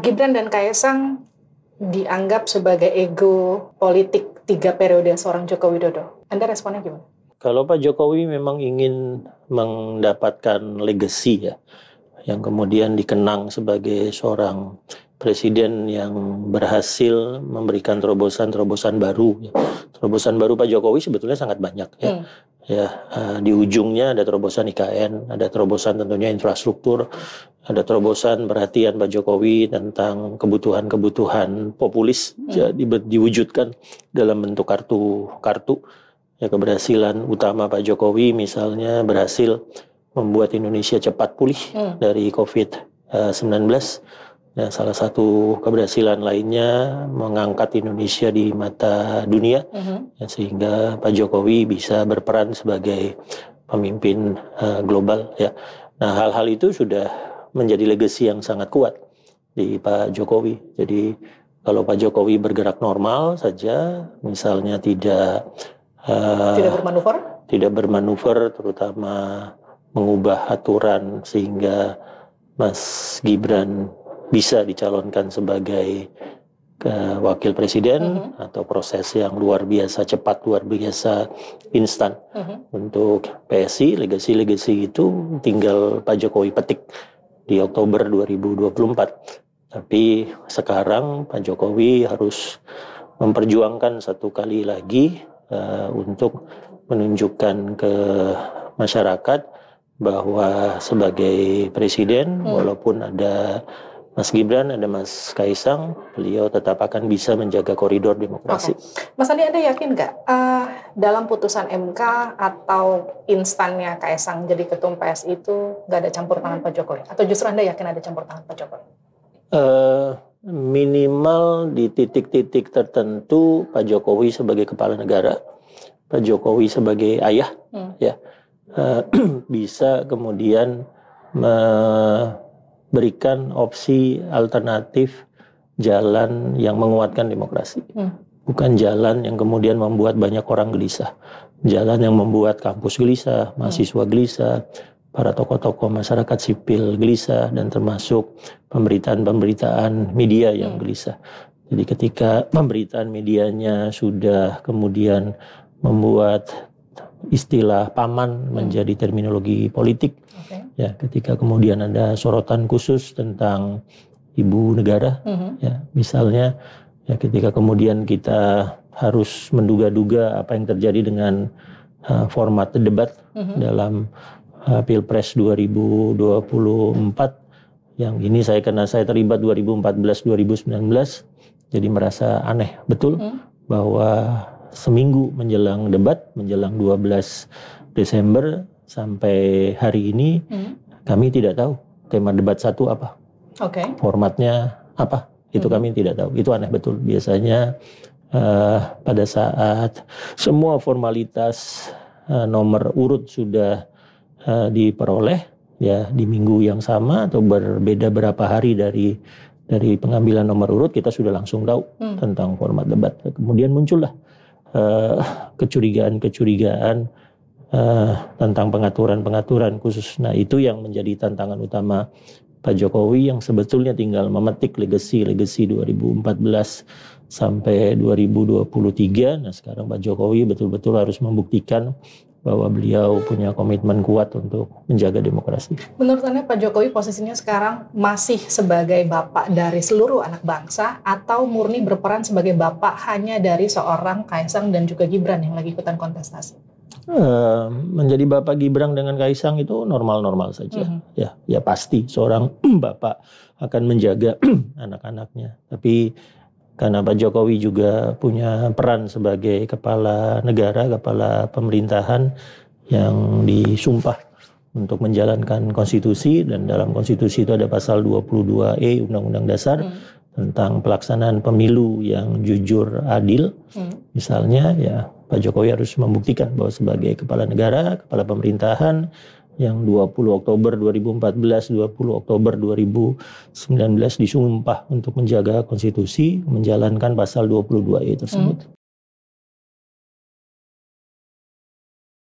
Gibran dan Kaesang dianggap sebagai ego politik 3 periode seorang Joko Widodo. Anda responnya gimana? Kalau Pak Jokowi memang ingin mendapatkan legacy ya, yang kemudian dikenang sebagai seorang presiden yang berhasil memberikan terobosan-terobosan baru. Terobosan baru Pak Jokowi sebetulnya sangat banyak ya. Di ujungnya ada terobosan IKN, ada terobosan tentunya infrastruktur, ada terobosan perhatian Pak Jokowi tentang kebutuhan-kebutuhan populis diwujudkan dalam bentuk kartu. Ya, keberhasilan utama Pak Jokowi misalnya berhasil membuat Indonesia cepat pulih dari COVID-19. Dan salah satu keberhasilan lainnya mengangkat Indonesia di mata dunia, ya, sehingga Pak Jokowi bisa berperan sebagai pemimpin global. Ya. Nah, hal-hal itu sudah menjadi legacy yang sangat kuat di Pak Jokowi. Jadi kalau Pak Jokowi bergerak normal saja, misalnya tidak bermanuver, terutama mengubah aturan sehingga Mas Gibran bisa dicalonkan sebagai wakil presiden atau proses yang luar biasa cepat, luar biasa instan untuk PSI. Legasi itu tinggal Pak Jokowi petik di Oktober 2024. Tapi sekarang Pak Jokowi harus memperjuangkan satu kali lagi untuk menunjukkan ke masyarakat bahwa sebagai presiden, walaupun ada Mas Gibran, ada Mas Kaesang, beliau tetap akan bisa menjaga koridor demokrasi. Mas Andi, Anda yakin nggak dalam putusan MK atau instannya Kaesang jadi ketum PSI itu nggak ada campur tangan Pak Jokowi? Atau justru Anda yakin ada campur tangan Pak Jokowi? Minimal di titik-titik tertentu Pak Jokowi sebagai kepala negara, Pak Jokowi sebagai ayah, ya bisa kemudian berikan opsi alternatif jalan yang menguatkan demokrasi. Bukan jalan yang kemudian membuat banyak orang gelisah. Jalan yang membuat kampus gelisah, mahasiswa gelisah, para tokoh-tokoh masyarakat sipil gelisah, dan termasuk pemberitaan media yang gelisah. Jadi ketika pemberitaan medianya sudah kemudian membuat istilah paman menjadi terminologi politik, ya, ketika kemudian ada sorotan khusus tentang ibu negara, ya, misalnya, ya, ketika kemudian kita harus menduga-duga apa yang terjadi dengan format debat dalam Pilpres 2024, yang ini karena saya terlibat 2014-2019, jadi merasa aneh betul bahwa seminggu menjelang debat, menjelang 12 Desember sampai hari ini, kami tidak tahu tema debat 1 apa, formatnya apa, itu kami tidak tahu. Itu aneh betul. Biasanya pada saat semua formalitas nomor urut sudah diperoleh, ya, di minggu yang sama atau berbeda berapa hari dari pengambilan nomor urut, kita sudah langsung tahu tentang format debat. Kemudian muncullah kecurigaan tentang pengaturan khusus. Nah, itu yang menjadi tantangan utama Pak Jokowi, yang sebetulnya tinggal memetik legasi 2014 sampai 2023. Nah, sekarang Pak Jokowi betul-betul harus membuktikan bahwa beliau punya komitmen kuat untuk menjaga demokrasi. Menurut Anda Pak Jokowi posisinya sekarang masih sebagai bapak dari seluruh anak bangsa, atau murni berperan sebagai bapak hanya dari seorang Kaesang dan juga Gibran yang lagi ikutan kontestasi? Menjadi bapak Gibran dengan Kaesang itu normal-normal saja. Ya pasti seorang bapak akan menjaga anak-anaknya. Tapi karena Pak Jokowi juga punya peran sebagai kepala negara, kepala pemerintahan yang disumpah untuk menjalankan konstitusi, dan dalam konstitusi itu ada pasal 22E Undang-Undang Dasar tentang pelaksanaan pemilu yang jujur, adil. Misalnya, ya, Pak Jokowi harus membuktikan bahwa sebagai kepala negara, kepala pemerintahan yang 20 Oktober 2014, 20 Oktober 2019 disumpah untuk menjaga konstitusi, menjalankan pasal 22E tersebut.